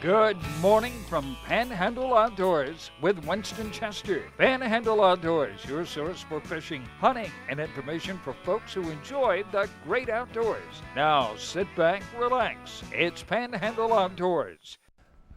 Good morning from Panhandle Outdoors with Winston Chester. Panhandle Outdoors, your source for fishing, hunting, and information for folks who enjoy the great outdoors. Now sit back, relax. It's Panhandle Outdoors.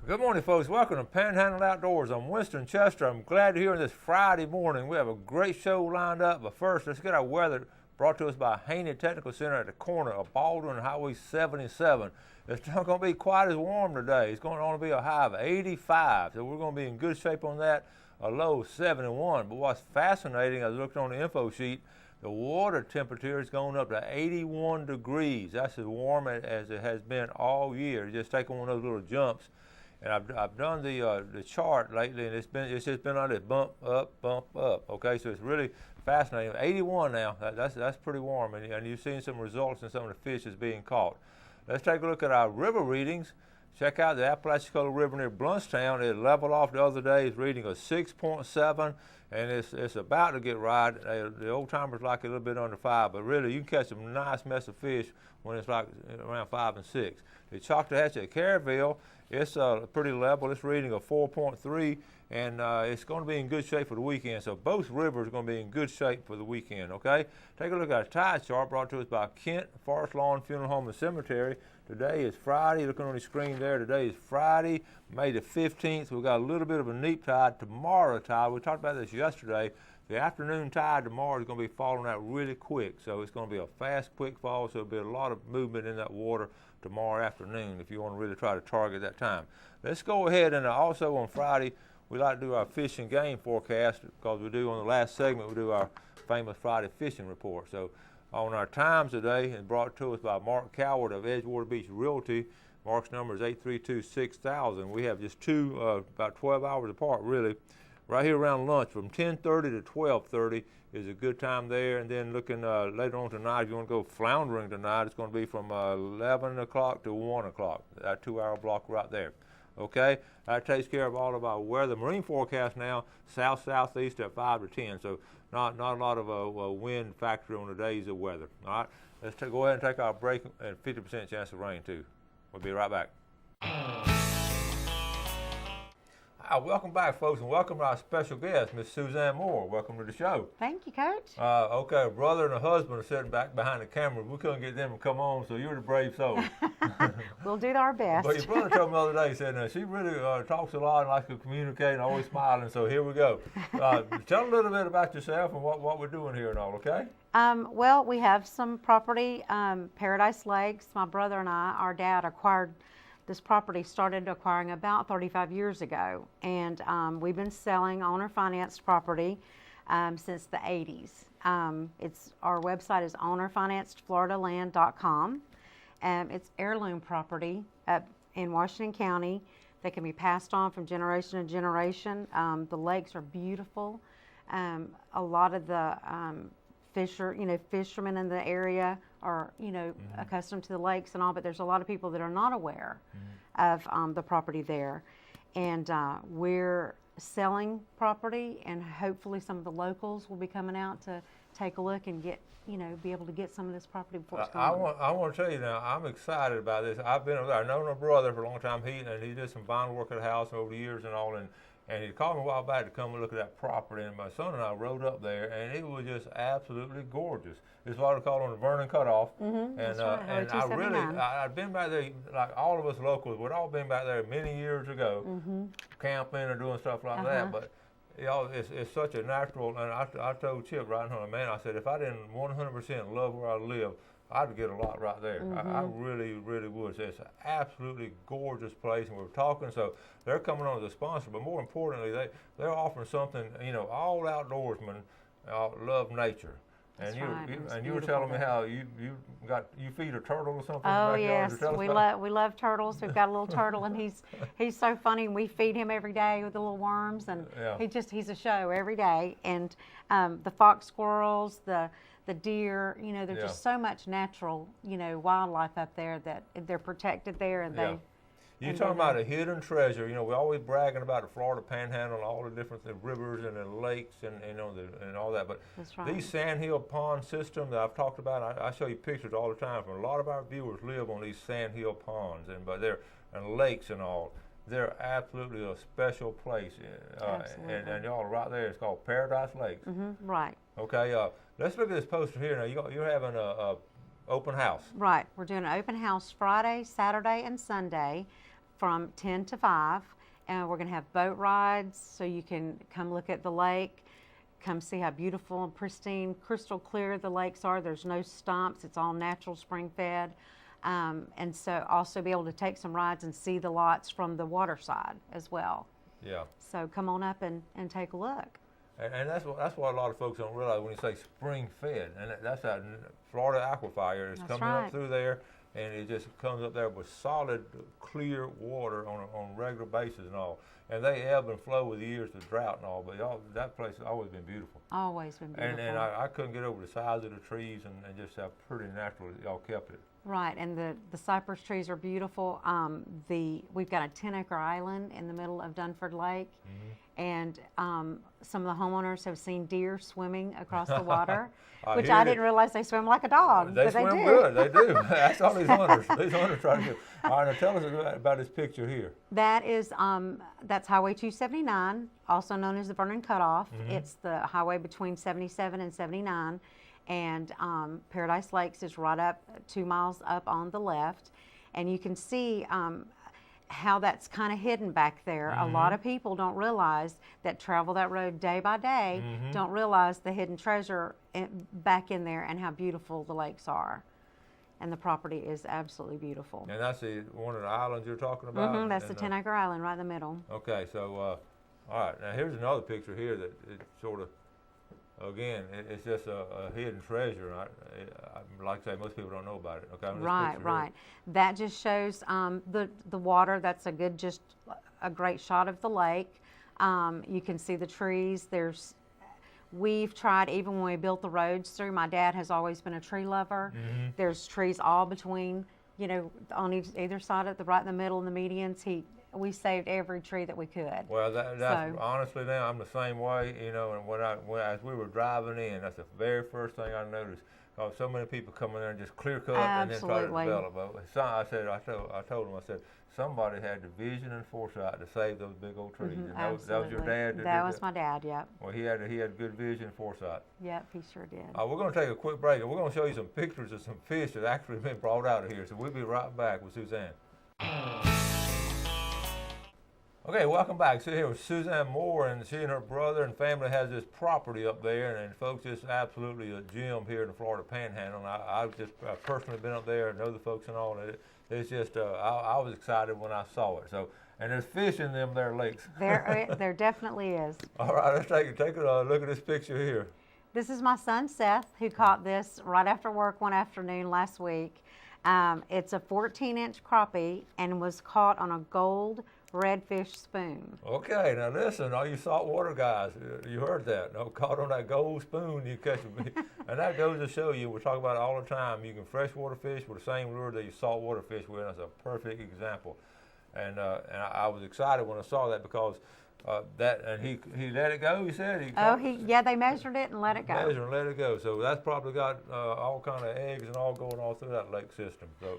Good morning, folks. Welcome to Panhandle Outdoors. I'm Winston Chester. I'm glad you're here on this Friday morning. We have a great show lined up, but first, let's get our weather brought to us by Haney Technical Center at the corner of Baldwin and Highway 77. It's not going to be quite as warm today. It's going to only be a high of 85, so we're going to be in good shape on that, a low of 71. But what's fascinating, I looked on the info sheet, the water temperature is going up to 81 degrees. That's as warm as it has been all year. Just taking one of those little jumps. And I've done the chart lately, and it's just been on this bump up. Okay, so it's really fascinating. 81 now. That's pretty warm, and you've seen some results in some of the fish that's being caught. Let's take a look at our river readings. Check out the Apalachicola River near Bluntstown. It leveled off the other day. It's reading a 6.7, and it's about to get right. The old timers like it a little bit under 5, but really you can catch some nice mess of fish when it's like around 5 and 6. The Choctahatchee at Caryville, it's pretty level. It's reading a 4.3, and it's going to be in good shape for the weekend. So both rivers are going to be in good shape for the weekend, okay? Take a look at our tide chart brought to us by Kent Forest Lawn Funeral Home and Cemetery. Today is Friday. Looking on the screen there, today is Friday, May the 15th. We've got a little bit of a neap tide. Tomorrow tide, we talked about this yesterday. The afternoon tide tomorrow is going to be falling out really quick. So it's going to be a fast, quick fall. So there'll be a lot of movement in that water tomorrow afternoon if you want to really try to target that time. Let's go ahead and also on Friday, we like to do our fish and game forecast because we do on the last segment, we do our famous Friday fishing report. So on our times today, it's brought to us by Mark Coward of Edgewater Beach Realty. Mark's number is 832-6000. We have just two, about 12 hours apart really. Right here around lunch from 10:30 to 12:30 is a good time there. And then looking later on tonight, if you want to go floundering tonight, it's going to be from 11 o'clock to 1 o'clock, that 2-hour block right there. Okay, that takes care of all of our weather. Marine forecast now, south-southeast at 5 to 10, so not a lot of a wind factor on the days of weather. All right, let's go ahead and take our break, and 50% chance of rain too. We'll be right back. Welcome back, folks, and welcome to our special guest, Miss Suzanne Moore. Welcome to the show. Thank you, Coach. Okay, a brother and a husband are sitting back behind the camera. We couldn't get them to come on, so you're the brave soul. We'll do our best. But your brother told me the other day, he said, she really talks a lot and likes to communicate and always smiling, so here we go. Tell a little bit about yourself and what we're doing here and all, okay? Well, we have some property, Paradise Lakes. My brother and our dad acquired this property, started acquiring about 35 years ago, and we've been selling owner-financed property since the 80s. Our website is ownerfinancedfloridaland.com. It's heirloom property in Washington County that can be passed on from generation to generation. The lakes are beautiful. A lot of the fishermen in the area are, accustomed to the lakes and all, but there's a lot of people that are not aware of the property there. And we're selling property, and hopefully some of the locals will be coming out to take a look and get, be able to get some of this property before it's gone. I want to tell you now, I'm excited about this. I've known my brother for a long time. He did some vinyl work at the house over the years and all, and he called me a while back to come and look at that property, and my son and I rode up there, and it was just absolutely gorgeous. It's what I call on the Vernon Cutoff, and I've been back there, like all of us locals, we'd all been back there many years ago, camping or doing stuff like that, but it's such a natural, and I told Chip right now, man, I said, if I didn't 100% love where I live, I'd get a lot right there. I really, really would. So it's an absolutely gorgeous place, and we're talking, so they're coming on as a sponsor, but more importantly, they're offering something, all outdoorsmen love nature. And you were telling me how you feed a turtle or something. Oh yes, we love turtles. We've got a little turtle, and he's so funny. And we feed him every day with the little worms, and he's a show every day. And the fox squirrels, the deer, there's just so much natural wildlife up there that they're protected there, and they. You're talking about a hidden treasure. We're always bragging about the Florida Panhandle and all the different rivers and the lakes and and all that. But these sandhill pond systems that I've talked about, I show you pictures all the time. From a lot of our viewers live on these sandhill ponds, but they're lakes and all. they're absolutely a special place. And y'all are right there. It's called Paradise Lakes. Right. Okay. Let's look at this poster here. Now you're having a open house. Right. We're doing an open house Friday, Saturday, and Sunday from 10 to 5. And we're going to have boat rides so you can come look at the lake, come see how beautiful and pristine, crystal clear the lakes are. There's no stumps. It's all natural spring fed. And so also be able to take some rides and see the lots from the water side as well. Yeah. So come on up and take a look. And that's what a lot of folks don't realize when you say spring fed. And that's that Florida aquifer is coming up through there. And it just comes up there with solid, clear water on a regular basis and all. And they ebb and flow with the years of drought and all, but that place has always been beautiful. Always been beautiful. And I couldn't get over the size of the trees and just how pretty natural y'all kept it. Right, and the cypress trees are beautiful. We've got a 10-acre island in the middle of Dunford Lake, and some of the homeowners have seen deer swimming across the water, which I didn't realize they swim like a dog. They but swim they do. good. They do. That's all these hunters. These hunters try to do. All right, now tell us about this picture here. That is that's Highway 279, also known as the Vernon Cutoff. It's the highway between 77 and 79. And Paradise Lakes is right up 2 miles up on the left, and you can see how that's kind of hidden back there. A lot of people don't realize that travel that road day by day, don't realize the hidden treasure back in there and how beautiful the lakes are. And the property is absolutely beautiful. And that's one of the islands you're talking about? That's the 10-acre island right in the middle. Okay, so all right, now here's another picture here that it sort of, again, it's just a hidden treasure. Like I say, most people don't know about it. Okay, Right. That just shows the water. That's just a great shot of the lake. You can see the trees. We've tried, even when we built the roads through, my dad has always been a tree lover. There's trees all between, on either side of right in the middle, in the medians. We saved every tree that we could. Well, that's honestly now I'm the same way, and as we were driving in, that's the very first thing I noticed. Because so many people come in there and just clear cut and then try to develop. I told them, I said, somebody had the vision and foresight to save those big old trees. And that was your dad? That was my dad, yep. Well, he had good vision and foresight. Yep, he sure did. We're going to take a quick break, and we're going to show you some pictures of some fish that actually been brought out of here. So we'll be right back with Suzanne. Okay, welcome back. So here with Suzanne Moore, and she and her brother and family has this property up there, and folks, it's absolutely a gem here in the Florida Panhandle. And I've just personally been up there, know the folks and all. And it's just, I was excited when I saw it. So, and there's fish in them there lakes. There definitely is. All right, let's take a look at this picture here. This is my son Seth, who caught this right after work one afternoon last week. It's a 14-inch crappie and was caught on a gold redfish spoon. Okay, now listen, all you saltwater guys, you heard that. No, caught on that gold spoon, you catch them. And that goes to show you, we talk about it all the time, you can freshwater fish with the same lure that you saltwater fish with. That's a perfect example. And I was excited when I saw that because he let it go, he said? They measured it and let it go. Measured and let it go. So that's probably got all kind of eggs and all going all through that lake system. So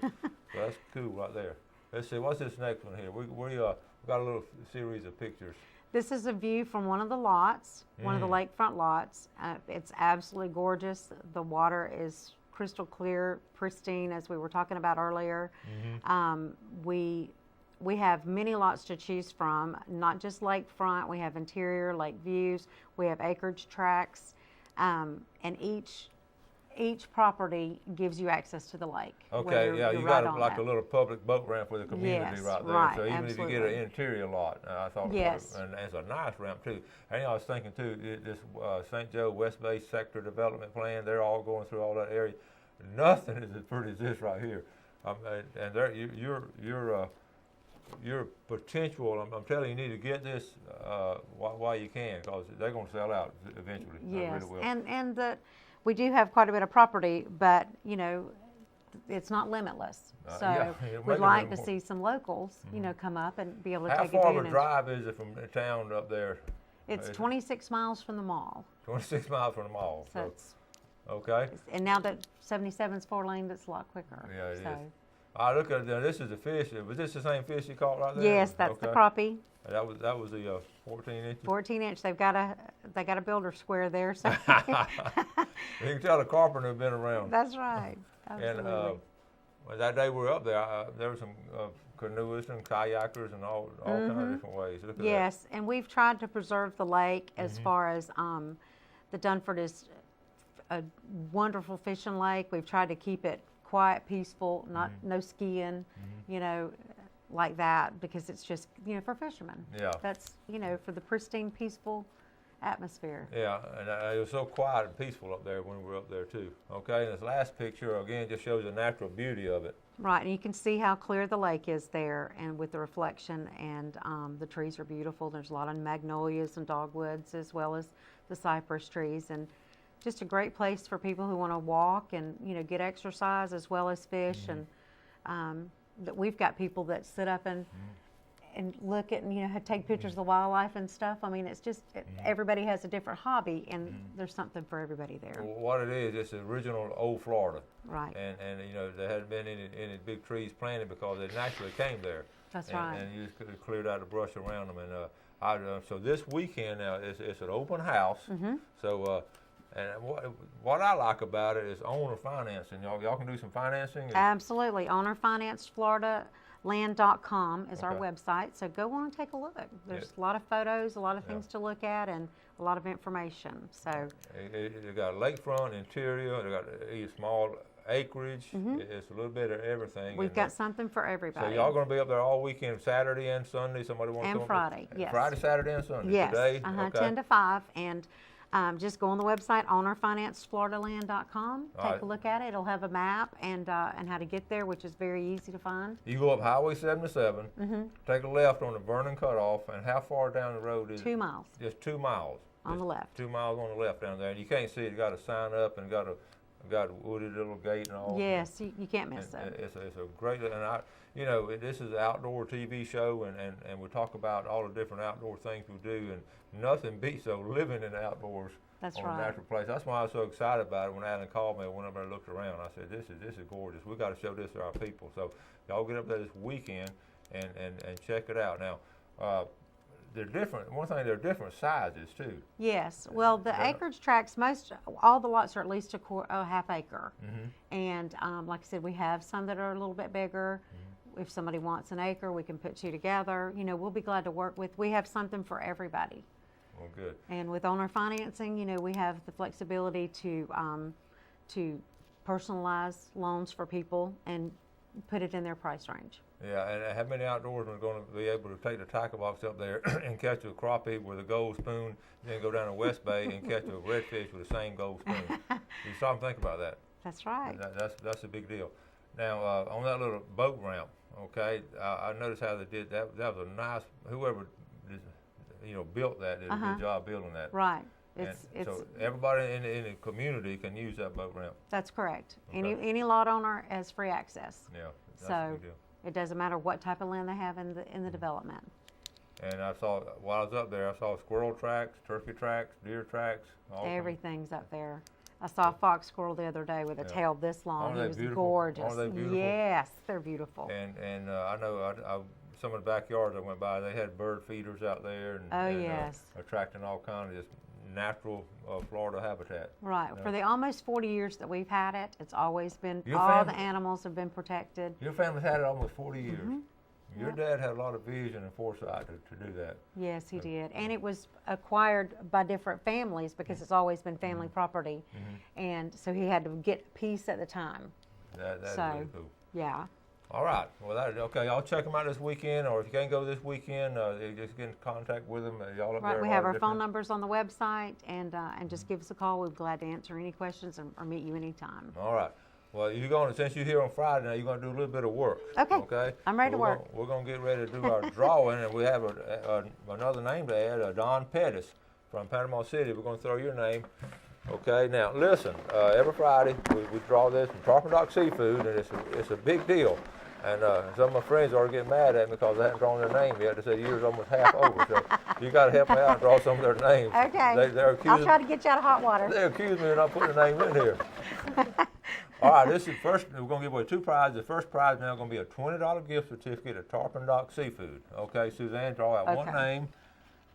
that's cool right there. Let's see, what's this next one here? We got a little series of pictures. This is a view from one of the lots, one of the lakefront lots. It's absolutely gorgeous. The water is crystal clear, pristine, as we were talking about earlier. We have many lots to choose from, not just lakefront. We have interior lake views. We have acreage tracts, and each property gives you access to the lake. Okay, yeah, you got a little public boat ramp for the community right there. Right, so even absolutely. if you get an interior lot, I thought, and it's a nice ramp too. And I was thinking too, this St. Joe West Bay Sector Development Plan, they're all going through all that area. Nothing is as pretty as this right here. And there, your potential, I'm telling you, you need to get this while you can, because they're going to sell out eventually. Yes, really will. and we do have quite a bit of property, but it's not limitless. So we'd like to see some locals, come up and be able to take advantage. How far of a drive is it from the town up there? It's 26 miles from the mall. 26 miles from the mall. So okay. And now that 77's 4-lane, that's a lot quicker. Yeah, it is. I look at it. This is the fish. Was this the same fish you caught right there? Yes, that's the crappie. That was the 14 inches. 14 inch. They got a builder square there, so You can tell the carpenter had been around. That's right. Absolutely. And that day we were up there, there were some canoeists and kayakers and all kinds of different ways. Look at yes, and we've tried to preserve the lake as far as the Dunford is a wonderful fishing lake. We've tried to keep it quiet, peaceful, no skiing, you know, like that, because it's just, you know, for fishermen. Yeah. That's, you know, for the pristine, peaceful atmosphere. Yeah, and it was so quiet and peaceful up there when we were up there too. Okay, and this last picture again just shows the natural beauty of it. Right, and you can see how clear the lake is there, and with the reflection, and the trees are beautiful. There's a lot of magnolias and dogwoods, as well as the cypress trees, and just a great place for people who want to walk and, you know, get exercise as well as fish. And that we've got people that sit up and look at and, you know, take pictures of the wildlife and stuff. I mean, it's just everybody has a different hobby, and there's something for everybody there. Well, what it is, it's the original old Florida. Right. And you know, there hadn't been any big trees planted because they naturally came there. That's right. And you just cleared out the brush around them. And so this weekend now it's an open house. So and what I like about it is owner financing. Y'all can do some financing. Absolutely. ownerfinancefloridaland.com is our website. So go on and take a look. There's a lot of photos, a lot of things to look at, and a lot of information. So they got lakefront, interior. They got a small acreage. It's a little bit of everything. We've got something for everybody. So y'all going to be up there all weekend, Saturday and Sunday. Somebody wants to come? And Friday, yes. Friday, Saturday, and Sunday. Yes. Today, 10 to 5, and just go on the website ownerfinancefloridaland.com. Take a look at it. It'll have a map and how to get there, which is very easy to find. You go up Highway 77, take a left on the Vernon cutoff, and how far down the road is 2 miles. Just 2 miles. On the left. 2 miles on the left down there. And you can't see it. You got a sign up and got a wooded little gate and all. Yes, you can't miss it. It's a great, and you know, this is an outdoor TV show, and we talk about all the different outdoor things we do, and nothing beats living in the outdoors. That's on right. a natural place. That's why I was so excited about it when Alan called me. I went up there and looked around. I said, "This is gorgeous. We got to show this to our people." So y'all get up there this weekend and check it out. Now, they're different. One thing, they're different sizes too. Yes. Well, the acreage tracts, all the lots are at least a half acre. And like I said, we have some that are a little bit bigger. If somebody wants an acre, we can put 2 together. You know, we'll be glad to work with. We have something for everybody. Well, good. And with owner financing, you know, we have the flexibility to personalize loans for people and put it in their price range. Yeah, and how many outdoorsmen are going to be able to take the tackle box up there and catch a crappie with a gold spoon, then go down to West Bay and catch a redfish with the same gold spoon? You stop and think about that. That's right. That's a big deal. Now, on that little boat ramp, okay, I noticed how they did that. That was a nice, whoever built that did a good job building that. Right. So everybody in the community can use that boat ramp. That's correct. Okay. Any lot owner has free access. Yeah, that's so a big deal. It doesn't matter what type of land they have in the development. And I saw, while I was up there, I saw squirrel tracks, turkey tracks, deer tracks. Everything's up there. I saw a fox squirrel the other day with a tail this long. It was gorgeous. Aren't they beautiful? Yes, they're beautiful. And I know some of the backyards I went by, they had bird feeders out there and attracting all kinds of just natural Florida habitat. Right. For the almost 40 years that we've had it, it's always been, the animals have been protected. Your family's had it almost 40 years. Your dad had a lot of vision and foresight to do that. Yes, he did. And it was acquired by different families because it's always been family property. And so he had to get peace at the time. That's really cool. Yeah. All right. Well, okay. I'll check them out this weekend, or if you can't go this weekend, just get in contact with them. Y'all up there. We have our phone numbers on the website, and just give us a call. We're glad to answer any questions or meet you anytime. All right. Well, since you're here on Friday now, you're going to do a little bit of work. Okay. I'm ready to work. We're going to get ready to do our drawing, and we have another name to add, Don Pettis from Panama City. We're going to throw your name. Okay, now listen, every Friday we draw this from Tarpon Dock Seafood, and it's a big deal. And some of my friends are getting mad at me because they haven't drawn their name yet. They said the year's almost half over, so you got to help me out and draw some of their names. Okay. I'll try to get you out of hot water. They accuse me of not putting a name in here. All right, this is first. We're going to give away 2 prizes. The first prize now is going to be a $20 gift certificate at Tarpon Dock Seafood. Okay, Suzanne, draw out one name,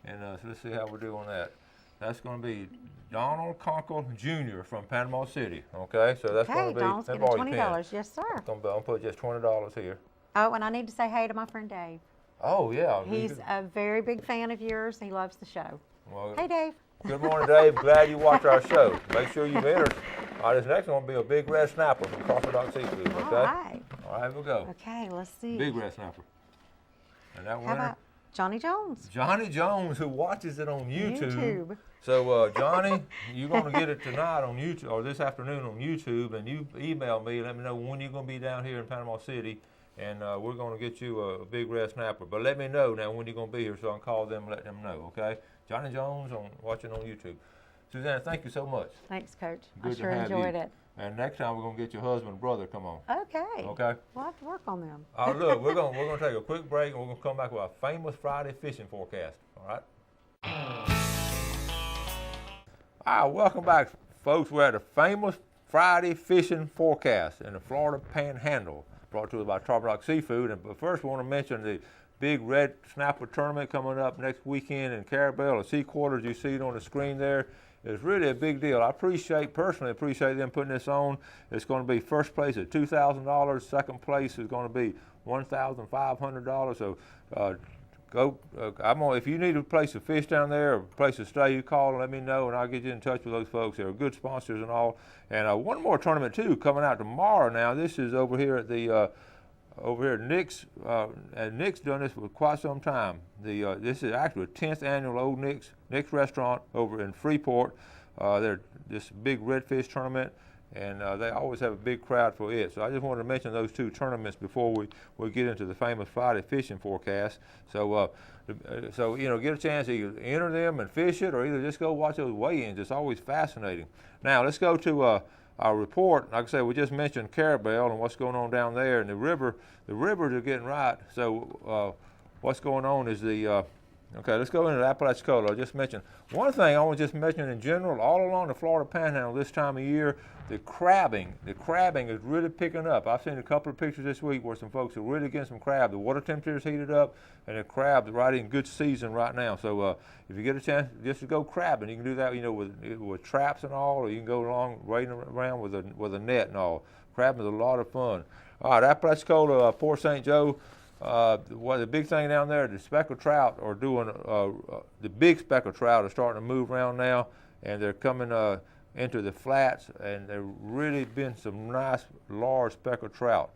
and so let's see how we do on that. That's going to be Donald Conkle Jr. from Panama City. Okay, so that's going to be. Donald's getting $20. Yes, sir. I'm going to put just $20 here. Oh, and I need to say hey to my friend Dave. Oh, yeah. He's a very big fan of yours. He loves the show. Well, hey, Dave. Good morning, Dave. Glad you watch our show. Make sure you've entered. All right, this next one will be a big red snapper from Tarpon Dock Seafood. Okay? All right. All right, here we go. Okay, let's see. Big red snapper. And that How about Johnny Jones? Johnny Jones, who watches it on YouTube. So, Johnny, you're going to get it tonight on YouTube, or this afternoon on YouTube, and you email me and let me know when you're going to be down here in Panama City, and we're going to get you a big red snapper. But let me know now when you're going to be here so I can call them and let them know, okay? Johnny Jones watching on YouTube. Suzanne, thank you so much. Thanks, Coach. Good I sure enjoyed it. And next time we're going to get your husband and brother come on. Okay. Okay? We'll have to work on them. Look, we're going to take a quick break, and we're going to come back with our famous Friday fishing forecast. All right? All right, welcome back, folks. We're at the famous Friday fishing forecast in the Florida Panhandle, brought to us by Tarpon Dock Seafood. But first, we want to mention the big red snapper tournament coming up next weekend in Carabel. The sea quarters, you see it on the screen there. It's really a big deal. I personally appreciate them putting this on. It's going to be first place at $2,000. Second place is going to be $1,500. So if you need a place to fish down there or a place to stay, you call and let me know, and I'll get you in touch with those folks. They're good sponsors and all. And one more tournament too coming out tomorrow. Now this is over here at the Nick's, and Nick's done this for quite some time. This is actually the 10th annual Old Nick's restaurant over in Freeport. They're this big redfish tournament, and they always have a big crowd for it. So I just wanted to mention those 2 tournaments before we get into the famous Friday fishing forecast. So get a chance to either enter them and fish it, or either just go watch those weigh-ins. It's always fascinating. Now let's go to our report. Like I said, we just mentioned Carabel and what's going on down there, and the rivers are getting right. So what's going on is okay, let's go into Apalachicola. I just mentioned one thing I want to just mention in general, all along the Florida Panhandle this time of year, the crabbing is really picking up. I've seen a couple of pictures this week where some folks are really getting some crab. The water temperature's heated up, and the crab's right in good season right now. So if you get a chance just to go crabbing, you can do that, with traps and all, or you can go along wading around with a net and all. Crabbing is a lot of fun. All right, Apalachicola, Port St. Joe. The big thing down there, the speckled trout are doing. The big speckled trout are starting to move around now, and they're coming into the flats, and there's really been some nice large speckled trout.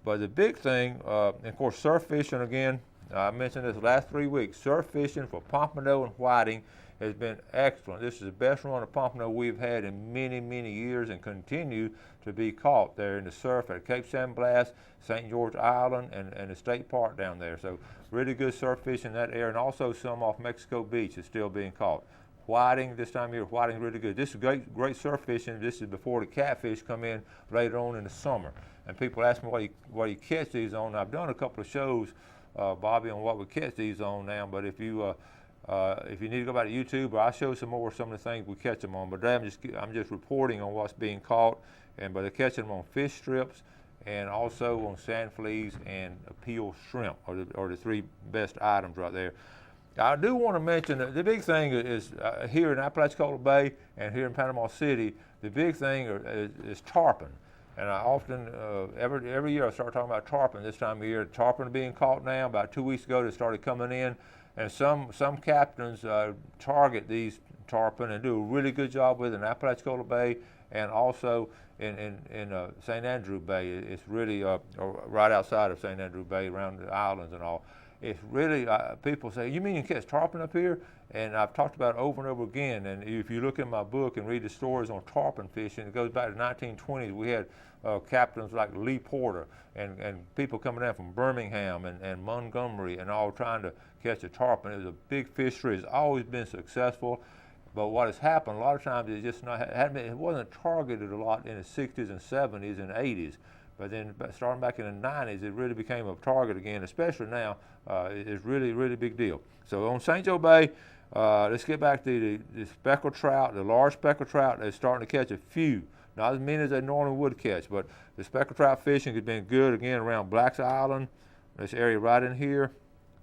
But the big thing, and of course, surf fishing again. I mentioned this last 3 weeks. Surf fishing for pompano and whiting has been excellent. This is the best run of pompano we've had in many, many years, and continue to be caught there in the surf at Cape San Blas, St. George Island, and the state park down there. So really good surf fishing in that area, and also some off Mexico Beach is still being caught. Whiting, this time of year, whiting is really good. This is great surf fishing. This is before the catfish come in later on in the summer. And people ask me what you catch these on. I've done a couple of shows, Bobby, on what we catch these on now, but if you need to go back to YouTube, I'll show some of the things we catch them on. But today I'm just reporting on what's being caught, but they're catching them on fish strips and also on sand fleas and peel shrimp are the 3 best items right there. I do want to mention that the big thing is here in Apalachicola Bay and here in Panama City, the big thing is tarpon. And I often, every year I start talking about tarpon this time of year. Tarpon are being caught now. About 2 weeks ago they started coming in. And some captains target these tarpon and do a really good job with it in Apalachicola Bay and also in St. Andrew Bay. It's really right outside of St. Andrew Bay, around the islands and all. It's really, people say, you mean you catch tarpon up here? And I've talked about it over and over again. And if you look in my book and read the stories on tarpon fishing, it goes back to the 1920s. We had captains like Lee Porter and people coming down from Birmingham and Montgomery and all trying to catch a tarpon. It was a big fishery. It's always been successful. But what has happened, a lot of times, it wasn't targeted a lot in the 60s and 70s and 80s. But then starting back in the 90s, it really became a target again, especially now. It's really, really big deal. So on St. Joe Bay, let's get back to the speckled trout, the large speckled trout. They're starting to catch a few not as many as they normally would catch, but the speckled trout fishing has been good again around Black's Island, this area right in here.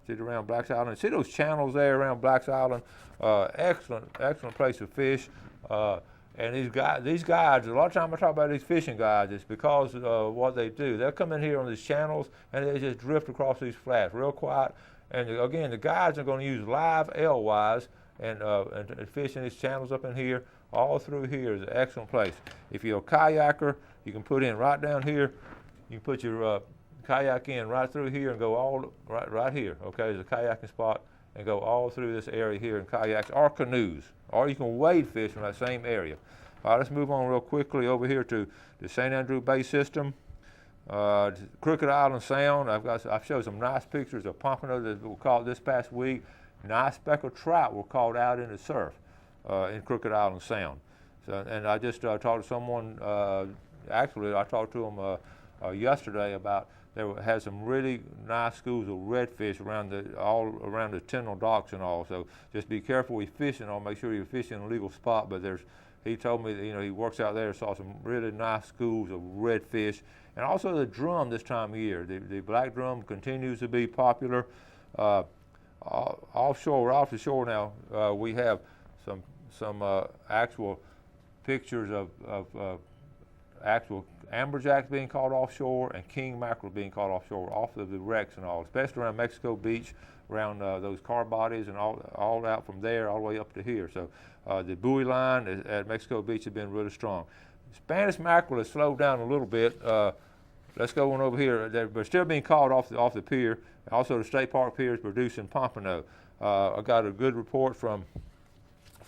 See it around Black's Island. See those channels there around Black's Island? Excellent place to fish. And these guides, a lot of times I talk about these fishing guides, it's because of what they do. They'll come in here on these channels and they just drift across these flats real quiet. And again, the guides are going to use live L-wise and fish in these channels up in here. All through here is an excellent place. If you're a kayaker, you can put in right down here. You can put your kayak in right through here and go all right here. Okay, there's a kayaking spot, and go all through this area here in kayaks or canoes, or you can wade fish from that same area. All right, let's move on real quickly over here to the St. Andrew Bay system. Crooked Island Sound. I've showed some nice pictures of pompano that were caught this past week. Nice speckled trout were caught out in the surf in Crooked Island Sound. So, and I just talked to someone. Actually, I talked to them yesterday about. They had some really nice schools of redfish all around the Tyndall docks and all. So just be careful when you're fishing. I'll make sure you're fishing in a legal spot. But he told me that he works out there. Saw some really nice schools of redfish, and also the drum this time of year. The black drum continues to be popular. Offshore, we're off the shore now. We have some actual pictures of actual amberjacks being caught offshore and king mackerel being caught offshore, off of the wrecks and all, especially around Mexico Beach, around those car bodies and all out from there all the way up to here. So the buoy line at Mexico Beach has been really strong. Spanish mackerel has slowed down a little bit. Let's go on over here. They're still being caught off the pier. Also, the State Park Pier is producing pompano. I got a good report from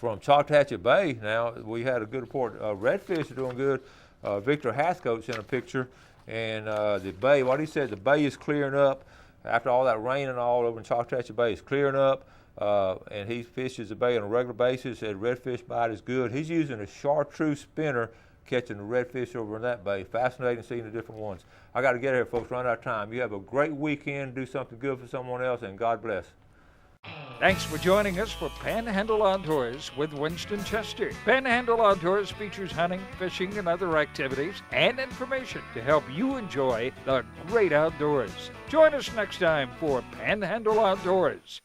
Choctawhatchee Bay. Now we had a good report. Redfish are doing good. Victor Hathcote sent a picture, and the bay, what he said, the bay is clearing up after all that rain and all over in Choctawhatchee Bay. It's clearing up, and he fishes the bay on a regular basis. Said redfish bite is good. He's using a chartreuse spinner catching the redfish over in that bay. Fascinating seeing the different ones. I got to get here, folks. Run out of time. You have a great weekend. Do something good for someone else, and God bless. Thanks for joining us for Panhandle Outdoors with Winston Chester. Panhandle Outdoors features hunting, fishing, and other activities and information to help you enjoy the great outdoors. Join us next time for Panhandle Outdoors.